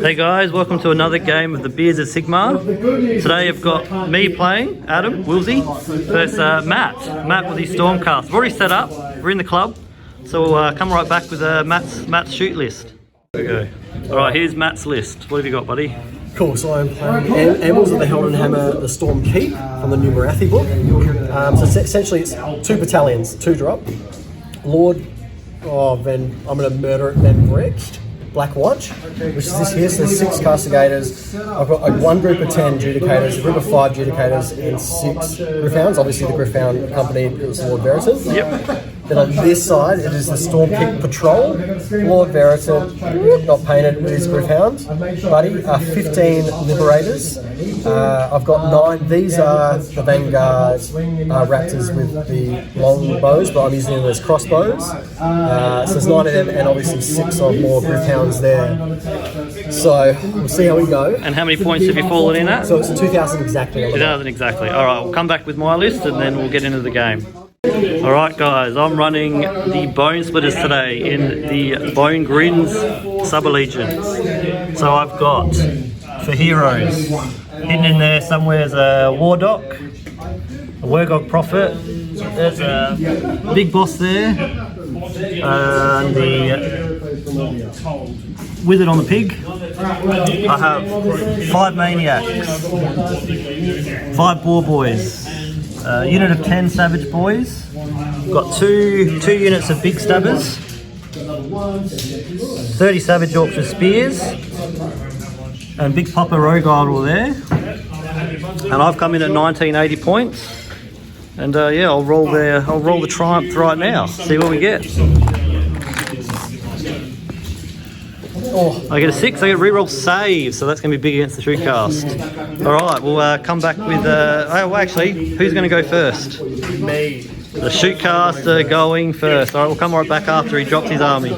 Hey guys, welcome to another game of the Beers of Sigmar. Today I've got me playing, Adam, Wilsey, versus Matt with his Stormcast. We've already set up, we're in the club, so we'll come right back with Matt's shoot list. Here we go. Alright, here's Matt's list. What have you got, buddy? Cool, so I'm playing Ambles of the Helden Hammer, the Storm Keep from the new Marathi book. So essentially it's 2 battalions, 2 drop. Lord, then I'm going to murder it, then Brecht. Black Watch, which is this here, so there's 6 castigators. I've got like 1 group of 10 judicators, a group of 5 judicators, and 6 Gryph-hounds. Obviously the Gryph-hound accompanied Lord Veritas. Yep. Then on this side, it is the Storm Kick Patrol. Lord Veritas, not painted with his Gryph-hound. Buddy, 15 Liberators. I've got 9, these are the Vanguard Raptors with the long bows, but I'm using them as crossbows. So there's 9 of them, and obviously 6 or more Gryph-hounds there. So we'll see how we go. And how many points have you fallen in at? So it's 2,000 exactly. 2,000 exactly. Alright, we'll come back with my list and then we'll get into the game. Alright guys, I'm running the BONESPLITTERZ today in the Bone Grins sub-allegiance. So I've got, for heroes, hidden in there somewhere is a War Doc, a Wargog Prophet, there's a big boss there, and the Wizard on the Pig. I have 5 Maniacs, 5 Boar Boys, a unit of 10 Savage Boys, got 2 units of Big Stabbers, 30 Savage Orcs with Spears, and Big Papa Rogue Idol there. And I've come in at 1980 points. And yeah, I'll roll the Triumph right now, see what we get. Oh, I get a 6, I get a reroll save, so that's going to be big against the shootcast. Alright, we'll come back with, oh actually, who's going to go first? Me. The shootcaster going first. Alright, we'll come right back after he drops his army.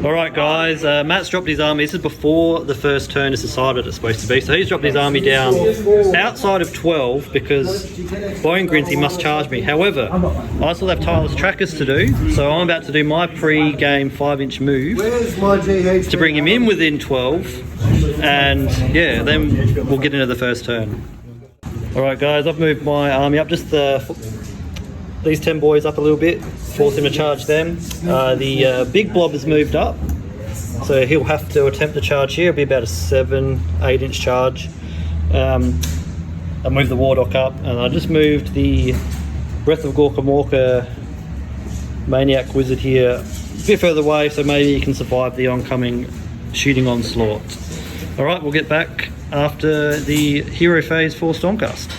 Alright guys, Matt's dropped his army. This is before the first turn is decided it's supposed to be. So he's dropped his army down outside of 12 because Bone Grins, he must charge me. However, I still have tireless trackers to do, so I'm about to do my pre-game 5-inch move to bring him in within 12, and yeah, then we'll get into the first turn. Alright guys, I've moved my army up just these 10 boys up a little bit, force him to charge them. The big blob has moved up, so he'll have to attempt to charge here. It'll be about a 7-8 inch charge. I moved the Wardock up, and I just moved the Breath of Gorka Morka Maniac Wizard here a bit further away, so maybe he can survive the oncoming shooting onslaught. Alright, we'll get back after the hero phase for Stormcast.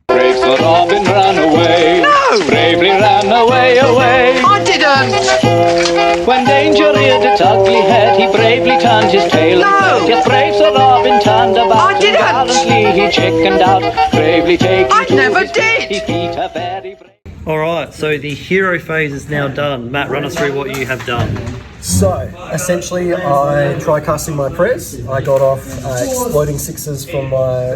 Brave Sir Robin ran away. No! Bravely ran away, away. I didn't! When danger reared its ugly head, he bravely turned his tail. No! Yet brave Sir Robin turned about. I didn't! And gallantly he chickened out. Bravely taking I to never his did! He beat a very brave. Alright, so the hero phase is now done. Matt, run us through what you have done. So, essentially, I tried casting my prayers. I got off exploding 6s from my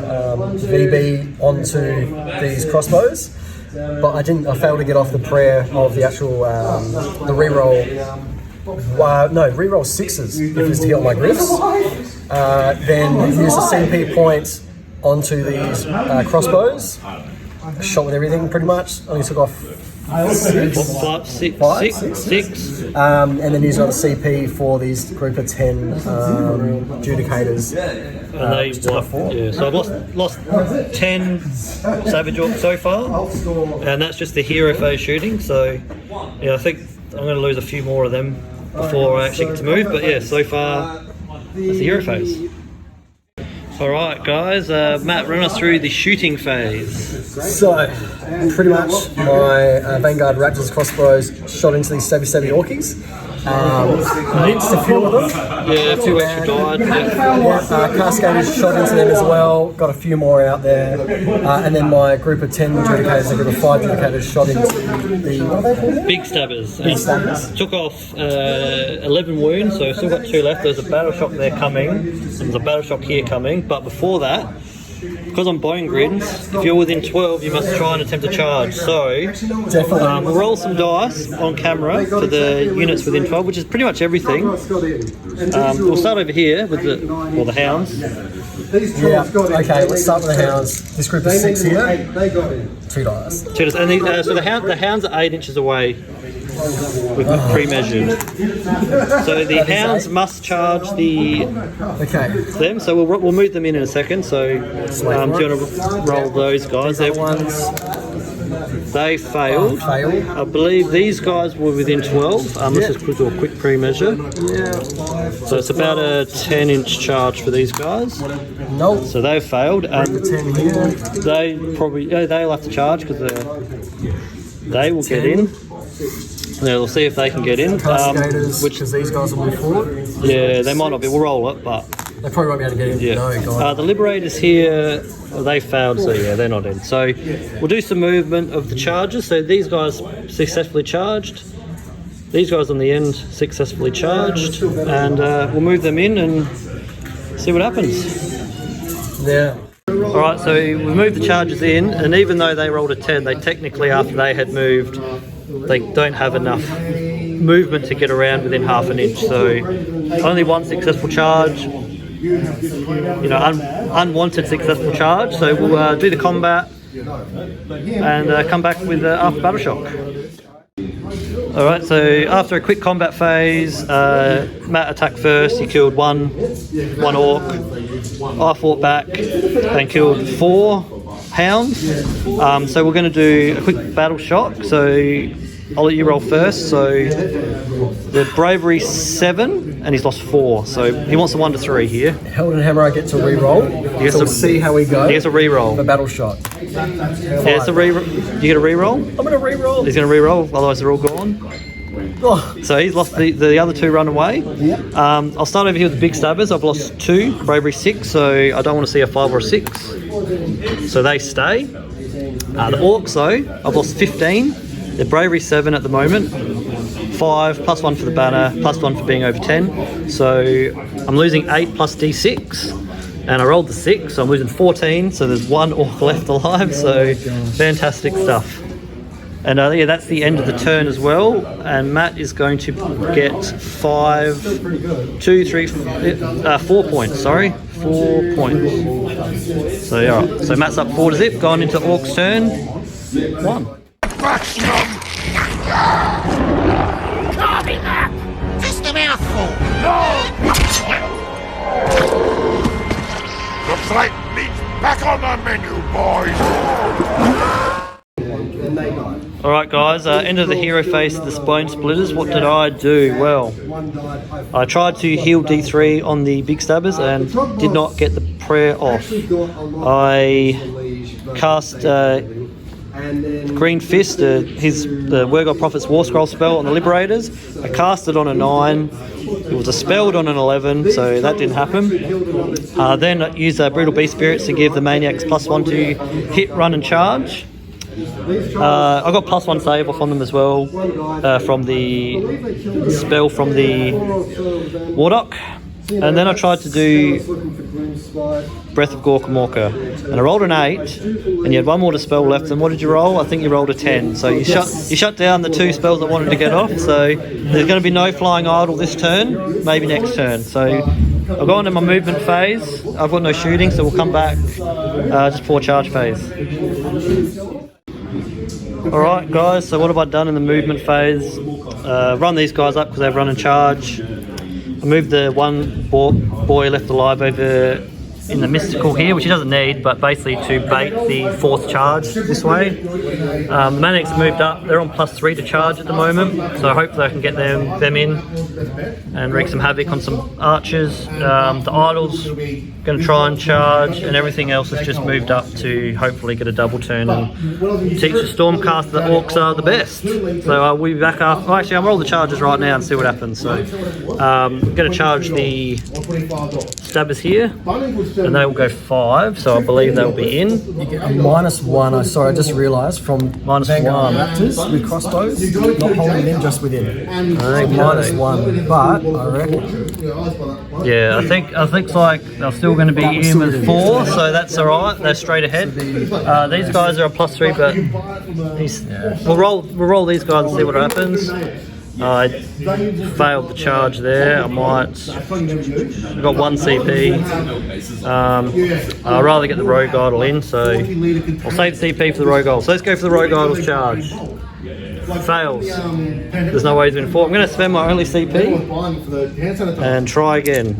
VB onto these crossbows, but I failed to get off the prayer of the actual, the reroll. Reroll 6s if it was to hit on my Gryphs. Then use a CP point onto these crossbows. Shot with everything pretty much. Only took off 6. And then use another CP for these group of 10 judicators. And they yeah, so I've lost 10 Savage Orcs so far, and that's just the hero phase shooting. So yeah, I think I'm going to lose a few more of them before I actually get to move. But yeah, so far that's the hero phase. Alright guys, Matt, run us through the shooting phase. So, pretty much my Vanguard Raptors crossbows shot into these stabby orkies. Rinsed a few of them. Yeah, a few extra died. Cascaders shot into them as well. Got a few more out there. And then my group of 10 judicators, a group of 5 judicators shot into the... What are they called? Big Stabbers. Big Stabbers. Took off 11 wounds, so I've still got 2 left. There's a battle shock there coming. There's a battle shock here coming. But before that, because on bone grids, if you're within 12, you must try and attempt to charge. So we'll roll some dice on camera for the units within 12, which is pretty much everything. We'll start over here with the hounds. Yeah, okay, let's start with the hounds. This group is 6 here. 2 dice. And so the hounds are 8 inches away. We've pre-measured. So the hounds must charge them. So we'll move them in a second. So do you want to roll those guys? They're ones. They failed. I believe these guys were within 12. Let's just do a quick pre-measure. Yeah. So it's about a 10-inch charge for these guys. Nope. So they failed. 10 here. They'll have to charge because they will get in. Yeah, we'll see if they can get in. Because these guys will move forward. Yeah, they might not be. We'll roll it, but they probably won't be able to get in. Yeah. No, God. The Liberators here, they failed, so yeah, they're not in. So we'll do some movement of the charges. So these guys successfully charged. These guys on the end successfully charged, and we'll move them in and see what happens. Yeah. All right, so we moved the charges in, and even though they rolled a 10, they technically, after they had moved, they don't have enough movement to get around within half an inch. So only one successful charge, unwanted successful charge. So we'll do the combat and come back with after battle shock. All right, so after a quick combat phase, Matt attacked first. He killed one orc. I fought back and killed 4 hounds. So we're going to do a quick battle shock. So I'll let you roll first. So the bravery 7, and he's lost 4. So he wants a 1 to 3 here. Held and Hammer, I get to re-roll. So we'll see how we go. He gets a re-roll. For battle shot. Yeah, it's a re-roll. You get a re-roll? I'm going to re-roll. He's going to re-roll, otherwise they're all gone. Oh. So he's lost the other 2 run away. Yep. I'll start over here with the big stabbers. I've lost 2, bravery 6, so I don't want to see a 5 or a 6. So they stay. The orcs though, I've lost 15. They're bravery 7 at the moment. 5 plus 1 for the banner, plus 1 for being over 10. So I'm losing 8 plus D6. And I rolled the 6, so I'm losing 14. So there's 1 orc left alive. So fantastic stuff. And yeah, that's the end of the turn as well. And Matt is going to get 4 points. Sorry, 4 points. So yeah, right. So Matt's up 4 to zip. Going into Orc's turn. 1. Carving up! Just a mouthful! Looks like meat's back on the menu, boys! Alright guys, end of the hero phase of the BONESPLITTERZ. What did I do? Well, I tried to heal D3 on the big stabbers and did not get the prayer off. I cast Green Fist, the Wergoth Prophet's War Scroll spell on the Liberators. I cast it on a 9. It was dispelled on an 11, so that didn't happen. Then I used Brutal Beast Spirits to give the Maniacs +1 to hit, run and charge. I got +1 save off on them as well from the spell from the WARCLANS. And then I tried to do Breath of Gorkamorka, and I rolled an 8, and you had 1 more to spell left. And what did you roll? I think you rolled a 10. So you shut down the 2 spells I wanted to get off. So there's going to be no flying idol this turn, maybe next turn. So I'll go on to my movement phase. I've got no shooting, so we'll come back just for charge phase. Alright guys, so what have I done in the movement phase? Run these guys up because they've run and charge. I moved the 1 boy left alive over in the mystical here, which he doesn't need, but basically to bait the 4th charge this way. The Maniacs moved up, they're on +3 to charge at the moment, so hopefully I can get them in and wreak some havoc on some archers. The idols going to try and charge, and everything else has just moved up to hopefully get a double turn and teach the Stormcast that orcs are the best. So we'll be back after. Actually, I'll roll the charges right now and see what happens. So I'm going to charge the stabbers here. and they will go 5, so I believe they'll be in. You get a -1. Sorry, I just realised from Vanguard Raptors with crossbows, not holding them just within. -1, but I reckon. Yeah, I think like they're still going to be in with 4, so that's all right. They're straight ahead. These guys are a +3, but we'll roll these guys and see what happens. I failed the charge there. I've got 1 CP. I'd rather get the rogue idol in, so I'll save CP for the rogue idol. So let's go for the rogue idol's charge. Fails. There's no way he's going to fall. I'm going to spend my only CP and try again.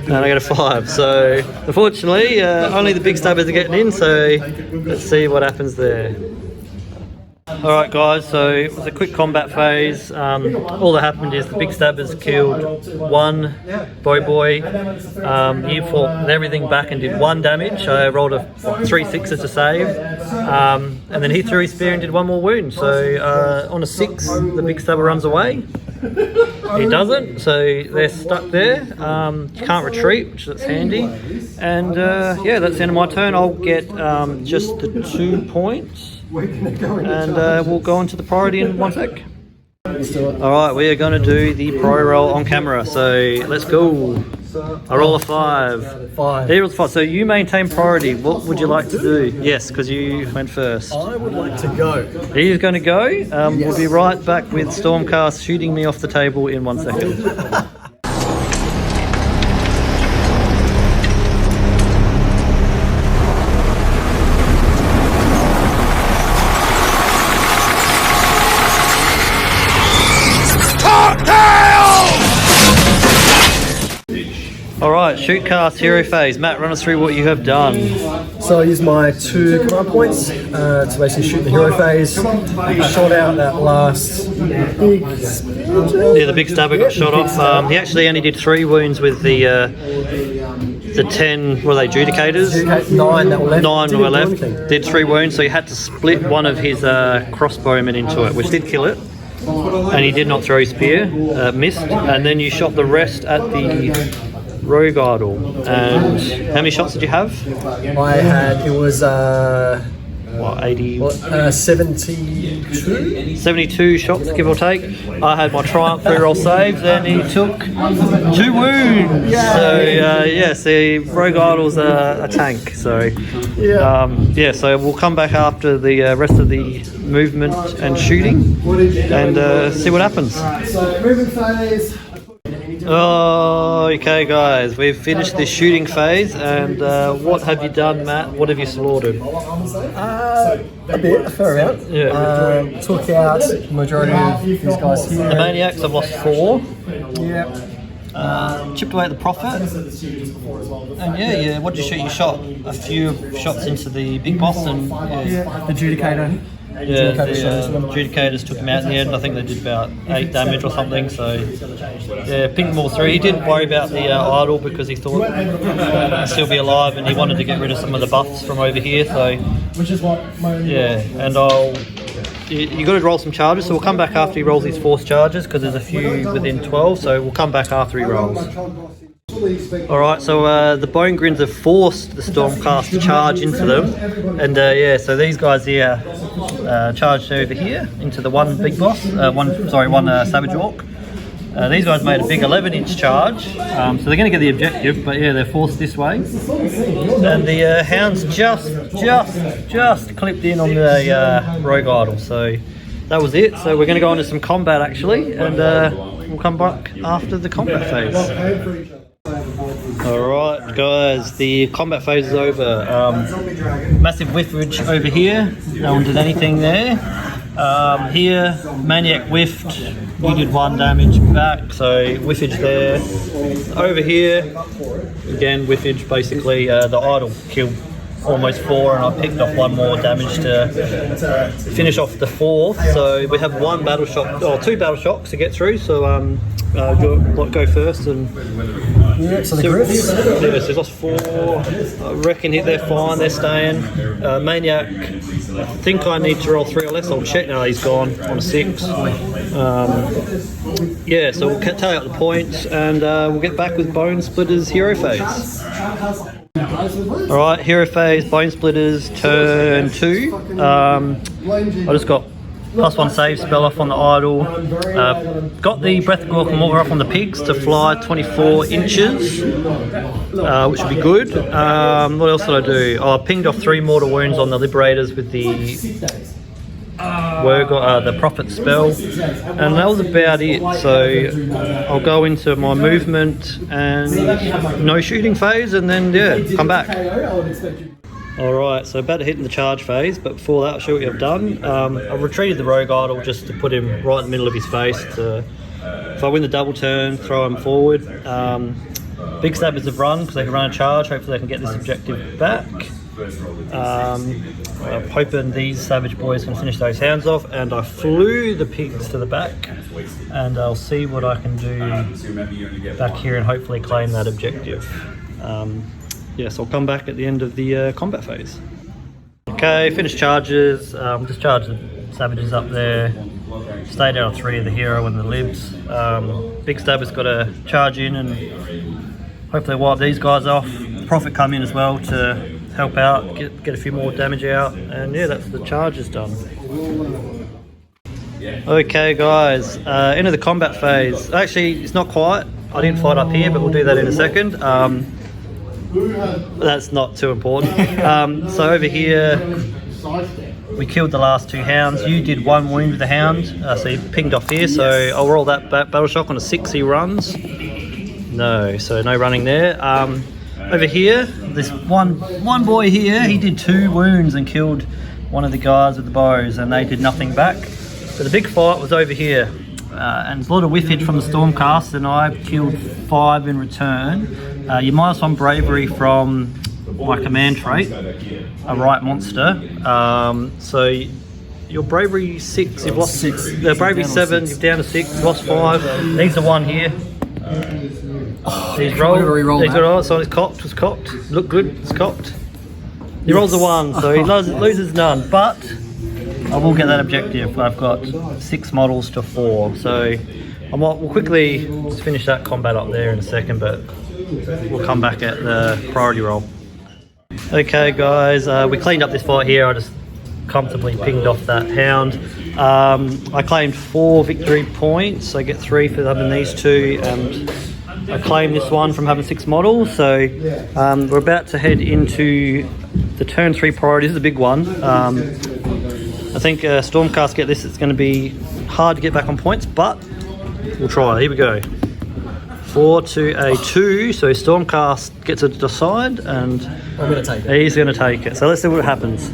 And I get a 5. So unfortunately, only the big stabbers are getting in. So let's see what happens there. Alright guys, so it was a quick combat phase. All that happened is the big stabbers killed 1 boy. He fought everything back and did 1 damage. I rolled 3 6s to save. And then he threw his spear and did 1 more wound. So on a 6, the big stabber runs away. He doesn't, so they're stuck there. You can't retreat, which is handy. And yeah, that's the end of my turn. I'll get just the 2 points. And we'll go into the priority in 1 sec. Alright, we are going to do the priority roll on camera, so let's go. I roll a 5. He rolls 5, so you maintain priority. What would you like to do? Yes, because you went first. I would like to go. He's going to go. We'll be right back with Stormcast shooting me off the table in 1 second. Alright, shoot, cast, hero phase. Matt, run us through what you have done. So I used my 2 command points to basically shoot the hero phase. Shot out that last big... Yeah, the big stabber got shot off. He actually only did 3 wounds with the 10, what are they, Judicators? 9 that were left. 9 were left. Did 3 wounds, so he had to split one of his crossbowmen into it, which did kill it. And he did not throw his spear, missed. And then you shot the rest at the rogue idol. And how many shots did you have? I had, it was... What, 80? 72? 72 shots, give or take. I had my Triumph reroll saves, and he took 2 wounds. So, yes, the Rogue Idol's a tank. So, yeah, so we'll come back after the rest of the movement and shooting and see what happens. So, movement phase. Oh, okay, guys, we've finished this shooting phase, and what have you done, Matt? What have you slaughtered? A fair amount. Yeah. Took out the majority of these guys here. The maniacs, I've lost 4. Yeah. Chipped away at the prophet. And yeah, what did you shoot? You shot a few shots into the big boss, and The Judicator. Yeah, the Judicators took him out in the end. I think they did about 8 damage or something. So, yeah, pinged them all 3. He didn't worry about the idol because he thought he'd still be alive, and he wanted to get rid of some of the buffs from over here. So, yeah, and you got to roll some charges. So we'll come back after he rolls his force charges because there's a few within 12. So we'll come back after he rolls. Alright, so the Bone Grins have forced the Stormcast to charge into them, and yeah, so these guys here charged over here into the one big boss, one Savage Orc. These guys made a big 11-inch charge, so they're going to get the objective, but yeah, they're forced this way. And the Hounds just clipped in on the Rogue Idol, so that was it. So we're going to go into some combat actually, and we'll come back after the combat phase. Alright guys, the combat phase is over. Massive whiffage over here, no one did anything there. Here, Maniac whiffed, he did 1 damage back, so whiffage there. Over here, again whiffage, basically the idol killed almost 4 and I picked off 1 more damage to finish off the 4th. So we have 1 battle shock, or 2 battle shocks to get through, so go first and... Yeah, so the Griffs. Yeah, so he's lost 4. I reckon they're fine, they're staying. Maniac I think I need to roll 3 or less. I'll check now. He's gone on a 6. Yeah, so we'll tally up the points and we'll get back with BONESPLITTERZ hero phase. Alright, hero phase, BONESPLITTERZ, turn 2. I just got +1 save spell off on the idol. Got the Breath of Gork and Mortar off on the pigs to fly 24 inches, which would be good. What else did I do? Oh, I pinged off 3 mortal wounds on the Liberators with the the Prophet spell, and that was about it. So I'll go into my movement and no shooting phase, and then yeah, come back. Alright, so about to hit in the charge phase, but before that I'll show you what I've done. I've retreated the rogue idol just to put him right in the middle of his face to, if I win the double turn, throw him forward. Big stabbers have run because they can run a charge, hopefully they can get this objective back. I'm hoping these savage boys can finish those hounds off, and I flew the pigs to the back, and I'll see what I can do back here and hopefully claim that objective. Yes, I'll come back at the end of the combat phase. Okay, finished charges. Discharge the savages up there. Stay down 3 of the hero and the libs. Big Stabber's got to charge in and hopefully wipe these guys off. The Prophet come in as well to help out, get a few more damage out, and yeah, that's the charges done. Okay guys, into the combat phase. Actually, it's not quite. I didn't fight up here, but we'll do that in a second. That's not too important. So over here, we killed the last 2 hounds. You did 1 wound with the hound, so you pinged off here. So I'll roll that battle shock on a 6. He runs. No, so no running there. Over here, this one boy here, he did 2 wounds and killed one of the guys with the bows, and they did nothing back. So the big fight was over here. And there's a lot of whiffage from the Stormcast, and I killed 5 in return. You -1 bravery from my command trait, a right monster. So your bravery 6, you've lost 6. The bravery 7, you've down to 6, lost 5. These are 1 here. These roll. These are all, so it's cocked. Was cocked. Look good. It's cocked. He rolls a 1, so he loses none. But I will get that objective. I've got 6 models to 4, so we'll quickly just finish that combat up there in a second, but we'll come back at the priority roll. Okay guys, we cleaned up this fight here. I just comfortably pinged off that hound. I claimed 4 victory points. I get 3 for having these 2, and I claimed this one from having 6 models. So we're about to head into the turn 3 priority. This is a big one. I think Stormcast get this, it's going to be hard to get back on points, but we'll try. Here we go. 4 to a 2, so Stormcast gets to decide, and I'm going to take it. He's going to take it. So let's see what happens.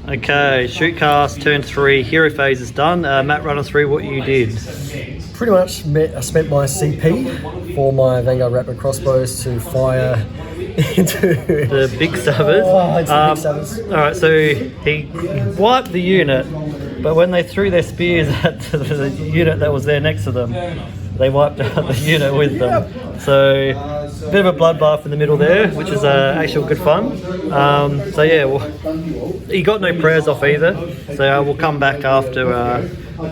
Okay, shootcast, turn 3, hero phase is done. Matt, run us through what you did. Pretty much I spent my CP for my Vanguard Rapid crossbows to fire into the big stabbers. Big stabbers. Alright, so he wiped the unit, but when they threw their spears at the unit that was there next to them, they wiped out the unit with them. So a bit of a bloodbath in the middle there, which is actually good fun. So yeah, well, he got no prayers off either, so we'll come back after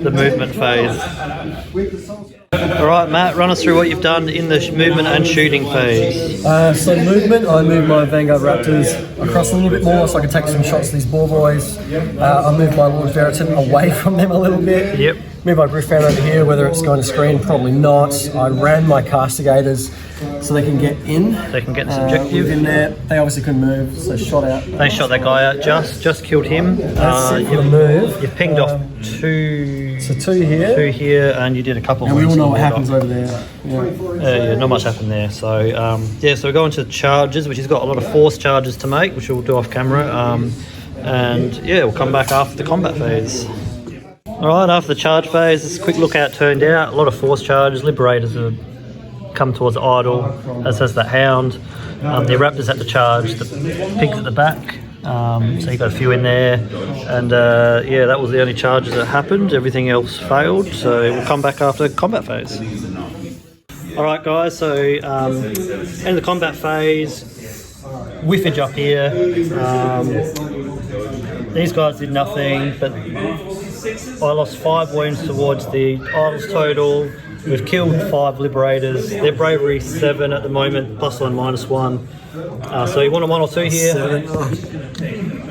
the movement phase. Alright Matt, run us through what you've done in the movement and shooting phase. So movement, I moved my Vanguard Raptors across a little bit more so I could take some shots to these boar boys. I moved my Lord Veritan away from them a little bit. Yep. Moved my Griffhound over here, whether it's going to screen, probably not. I ran my Castigators so they can get in. They can get this objective. In there. They obviously couldn't move, so shot out. They shot that guy out, just killed him. You move. You pinged off 2. So 2 here. 2 here, and you did a couple. And we all know what happens over there. Yeah, not much happened there. So yeah, so we're going to charges, which has got a lot of force charges to make, which we'll do off camera. And yeah, we'll come back after the combat phase. Alright, after the charge phase, this quick look how it turned out. A lot of force charges. Liberators have come towards the idol, as has that hound. The raptors had to charge the pigs at the back. So you got a few in there, and yeah, that was the only charges that happened. Everything else failed, so we'll come back after combat phase. Alright guys, so in the combat phase, whiffage up here. these guys did nothing, but I lost 5 wounds towards the idols total. We've killed 5 liberators. Their bravery 7 at the moment, +1, -1. So you want a 1 or 2 here?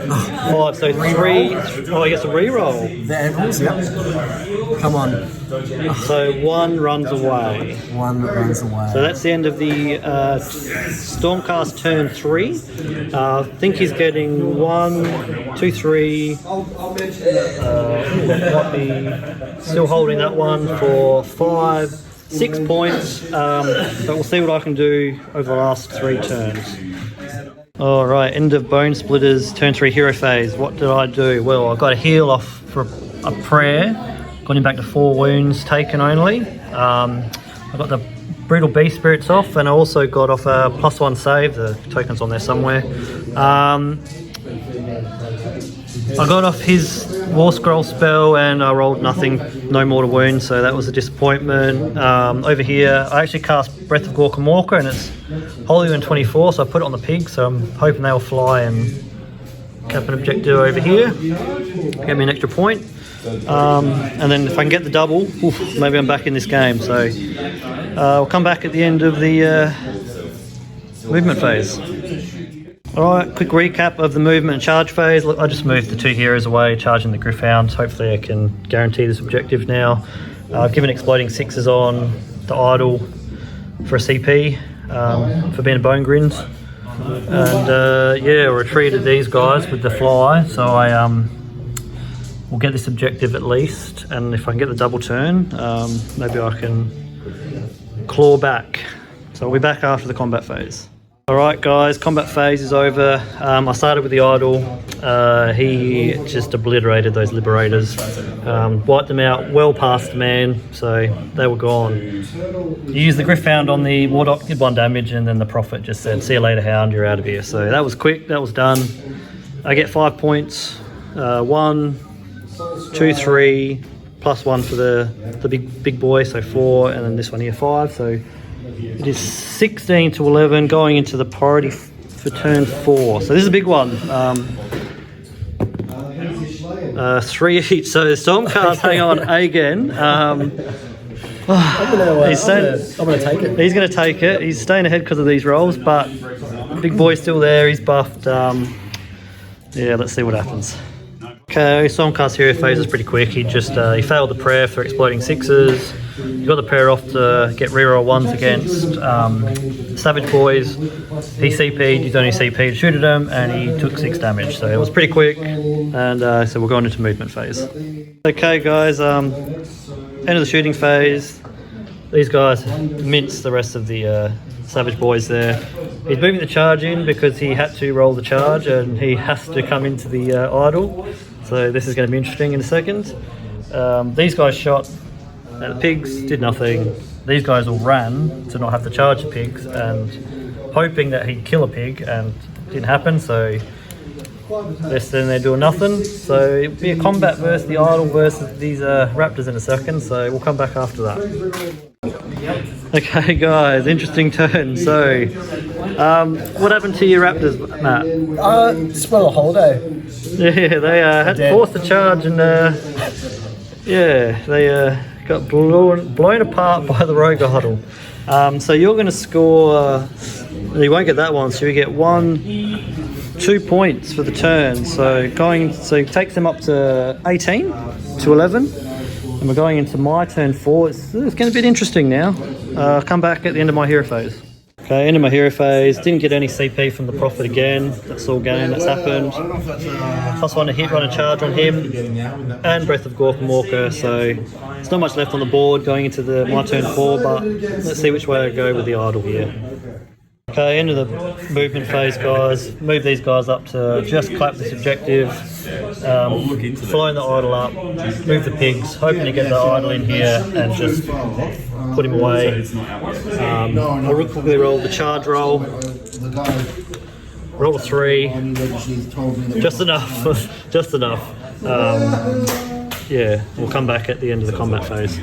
5, so 3. Oh, he gets a reroll. The animals, yep. Come on. So 1 runs away. 1 runs away. So that's the end of the Stormcast turn 3. I think he's getting 1, 2, 3. Might be still holding that one for 5, 6 points. But we'll see what I can do over the last 3 turns. Alright, end of BONESPLITTERZ turn 3 hero phase. What did I do? Well, I got a heal off for a prayer. Got him back to 4 wounds taken only. I got the brutal beast spirits off, and I also got off a +1 save. The token's on there somewhere. I got off his War Scroll spell and I rolled nothing, no mortal wounds, so that was a disappointment. Over here, I actually cast Breath of Gorkamorka and it's Holy in 24, so I put it on the pig, so I'm hoping they'll fly and cap an objective over here. Get me an extra point. And then if I can get the double, maybe I'm back in this game. So I'll come back at the end of the movement phase. Alright, quick recap of the movement and charge phase. Look, I just moved the 2 heroes away, charging the Gryph-hound. Hopefully I can guarantee this objective now. I've given exploding 6s on the idol for a CP, for being a bone grins. And yeah, I retreated these guys with the fly, so I will get this objective at least, and if I can get the double turn, maybe I can claw back. So I'll be back after the combat phase. Alright guys, combat phase is over. I started with the idol. He just obliterated those liberators, wiped them out well past the man, so they were gone. You used the Gryph-hound on the Warlock, did 1 damage, and then the Prophet just said, "See you later, Hound, you're out of here." So that was quick, that was done. I get 5 points, 1, 2, 3, +1 for the big boy, so 4, and then this one here 5. So it is 16 to 11 going into the priority for turn 4. So this is a big one. 3 each. So Stormcast, hang on again. I'm gonna take it. He's going to take it. He's staying ahead because of these rolls, but big boy's still there. He's buffed. Yeah, let's see what happens. Okay, Stormcast hero phase is pretty quick. He just he failed the prayer for exploding 6s. He got the prayer off to get reroll 1s against Savage Boys. He CP'd, he's only CP'd, shoot at him, and he took 6 damage. So it was pretty quick, and so we're going into movement phase. Okay guys, end of the shooting phase. These guys minced the rest of the Savage Boys there. He's moving the charge in because he had to roll the charge, and he has to come into the idol. So this is going to be interesting in a second. These guys shot at the pigs, did nothing. These guys all ran to not have to charge the pigs, and hoping that he'd kill a pig, and it didn't happen, so they're doing nothing. So it'll be a combat versus the idol versus these raptors in a second, so we'll come back after that. Okay guys, interesting turn. So what happened to your raptors, Matt? Just went on holiday. Yeah, they had forced the charge, and yeah, they got blown apart by the rogue idol. So you're going to score, you won't get that one, so you get 2 points for the turn. So it takes them up to 18 to 11. And we're going into my turn 4. It's getting a bit interesting now. I'll come back at the end of my hero phase. Okay, end of my hero phase. Didn't get any CP from the Prophet again. That's all game, that's happened. +1 to hit, run a charge on him. And Breath of Gorkamorka, so there's not much left on the board going into my turn 4, but let's see which way I go with the idol here. Okay, end of the movement phase, guys. Move these guys up to just clap this objective. Flying the idol up, move the pigs, hoping to get the idol in here and just put him away. ORRUK will roll the charge roll. Roll a 3. Just enough. Just enough. Yeah, we'll come back at the end of the combat phase.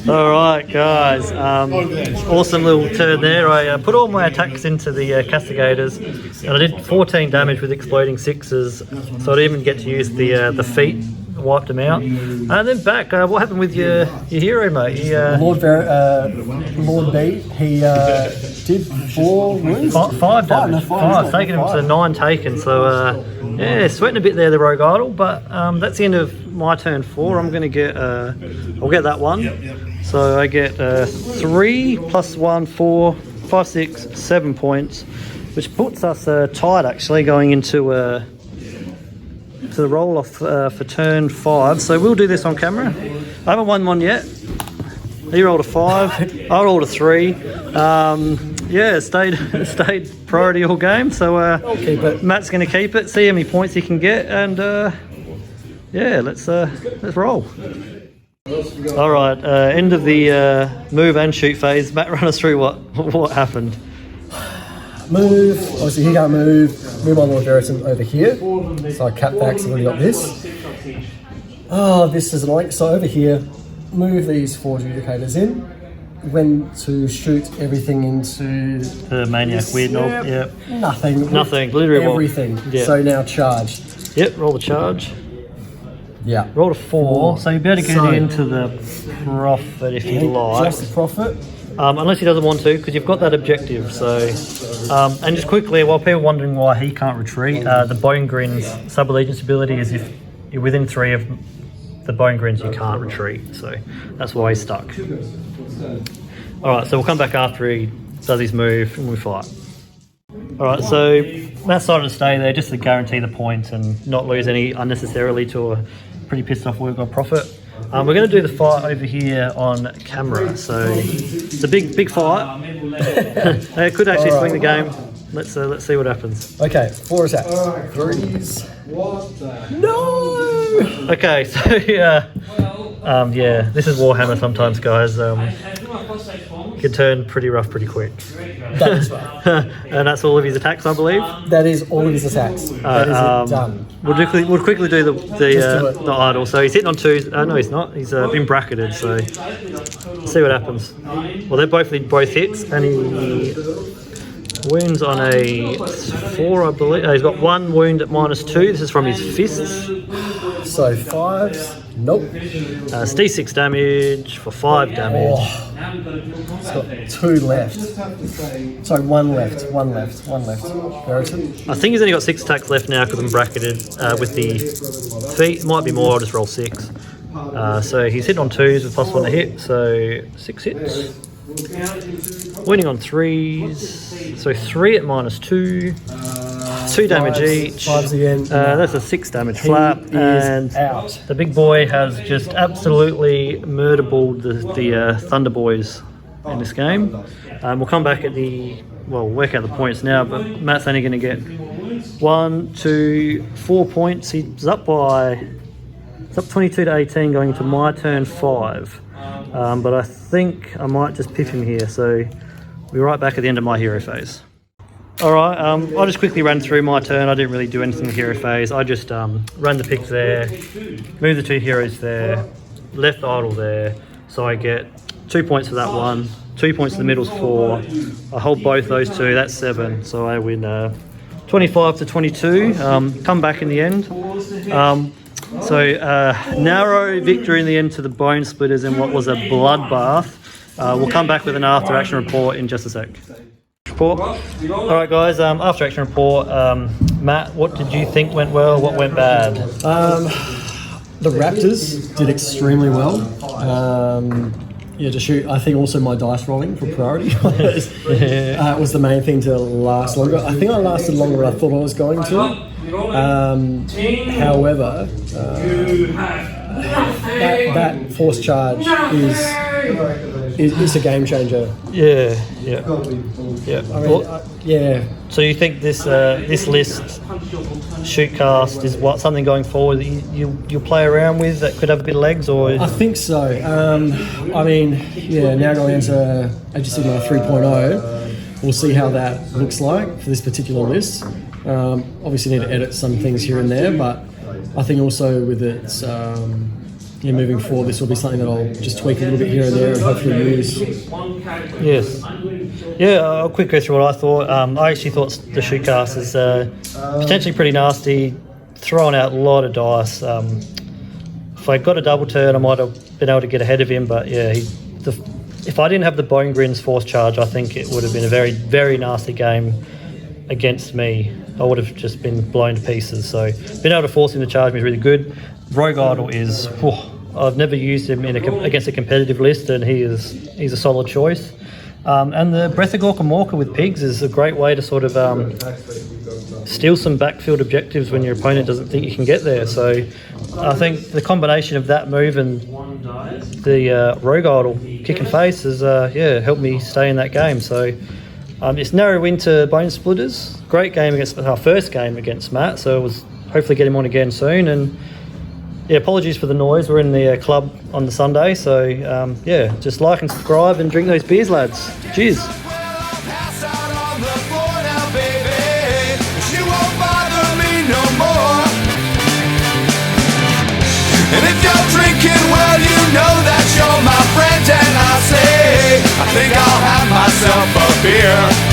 All right, guys. Awesome little turn there. I put all my attacks into the castigators, and I did 14 damage with exploding sixes. So I didn't even get to use the feet. Wiped them out, and then back. What happened with your hero, mate? He, Lord B. He did 4 wounds. Five damage. Five, Taking him to 9 taken. So yeah, sweating a bit there, the rogue idol. But that's the end of my turn 4. I'm going to get. I'll get that one. So I get 3 + 1, 4, 5, 6, 7 points, which puts us tied actually going into to the roll off for turn 5. So we'll do this on camera. I haven't won one yet. He rolled a 5. I rolled a 3. Yeah, stayed priority all game. So I'll keep it. Matt's going to keep it. See how many points he can get, and yeah, let's roll. All right, end of the move and shoot phase. Matt, run us through what happened. Move. Obviously, he can't move. Move my Lord Verison over here. So I cap back, so we got this. Oh, this is annoying. So over here, move these 4 adjudicators in. When to shoot everything into The maniac weird knob. Yep. Nothing. Literally everything. Yeah. So now charge. Yep. Roll the charge. Yeah. Roll a 4. So you better get into the profit if you like. Just the profit. Unless he doesn't want to, because you've got that objective. So, and just quickly, while people are wondering why he can't retreat, the Bone Grin's sub-allegiance ability is if you're within 3 of the Bone Grins, you can't retreat. So that's why he's stuck. All right, so we'll come back after he does his move and we fight. All right, so Matt decided to stay there just to guarantee the points and not lose any unnecessarily to a pretty pissed off Warg Prophet. We're going to do the fight over here on camera, so it's a big fight. It could actually swing the game. Let's see what happens. Okay, 4 attacks. 3s. No! Okay, so yeah, this is Warhammer sometimes, guys. Can turn pretty rough pretty quick. That is right. And that's all of his attacks, I believe. That is all of his attacks. That is it, done. We'll quickly do the idol. So he's hitting on 2s. No, he's not. He's been bracketed. So let's see what happens. Well, they're both hits, and he wounds on a 4, I believe. He's got 1 wound at -2. This is from his fists. So 5s. Nope. It's D6 damage for 5 damage. Oh. It's got 2 left. Sorry, 1 left. Verison. I think he's only got 6 attacks left now because I'm bracketed with the feet. Might be more. I'll just roll 6. So he's hitting on 2s with +1 to hit. So 6 hits. Winning on 3s. So 3 at -2. 2 damage each. 5s again. That's a 6 damage flap, and out. the big boy has just absolutely murderballed the Thunder Boys in this game. We'll come back at work out the points now, but Matt's only going to get 1, 2, 4 points. He's up 22 to 18 going into my turn 5. But I think I might just piff him here, so we'll be right back at the end of my hero phase. Alright, I'll just quickly run through my turn. I didn't really do anything in the hero phase. I just ran the pick there, moved the 2 heroes there, left the idol there, so I get 2 points for that one, 2 points to the middle's 4. I hold both those 2, that's 7, so I win 25 to 22. Come back in the end. Narrow victory in the end to the Bone Splitters in what was a bloodbath. We'll come back with an after action report in just a sec. Report. All right, guys. After action report. Matt, what did you think went well? What went bad? The Raptors did extremely well. To shoot. I think also my dice rolling for priority was the main thing to last longer. I think I lasted longer than I thought I was going to. However, that force charge is a game changer. Yeah. Yeah. So you think this list shootcast is something going forward that you'll play around with that could have a bit of legs, or? I think so. Now going into Age of Sigmar 3.0, we'll see how that looks like for this particular list. Obviously need to edit some things here and there, but I think also with its moving forward, this will be something that I'll just tweak a little bit here and there and hopefully use. Yes. Yeah, I'll quick go through what I thought. I actually thought the shootcast is potentially pretty nasty, throwing out a lot of dice. If I got a double turn, I might have been able to get ahead of him, but yeah, if I didn't have the Bone Grins force charge, I think it would have been a very, very nasty game against me. I would have just been blown to pieces. So being able to force him to charge me is really good. Rogue Idol is, I've never used him against a competitive list, and he's a solid choice. And the Breath of Gorkamorka with pigs is a great way to sort of steal some backfield objectives when your opponent doesn't think you can get there. So I think the combination of that move and the Rogue Idol kick and face has helped me stay in that game. So it's narrow win to BONESPLITTERZ. Great game against our first game against Matt, so it was hopefully get him on again soon. And yeah, apologies for the noise. We're in the club on the Sunday, so just like and subscribe and drink those beers, lads. Cheers. And if you're drinking, well, you know that you're my friend. And I say, I think I'll have myself a beer.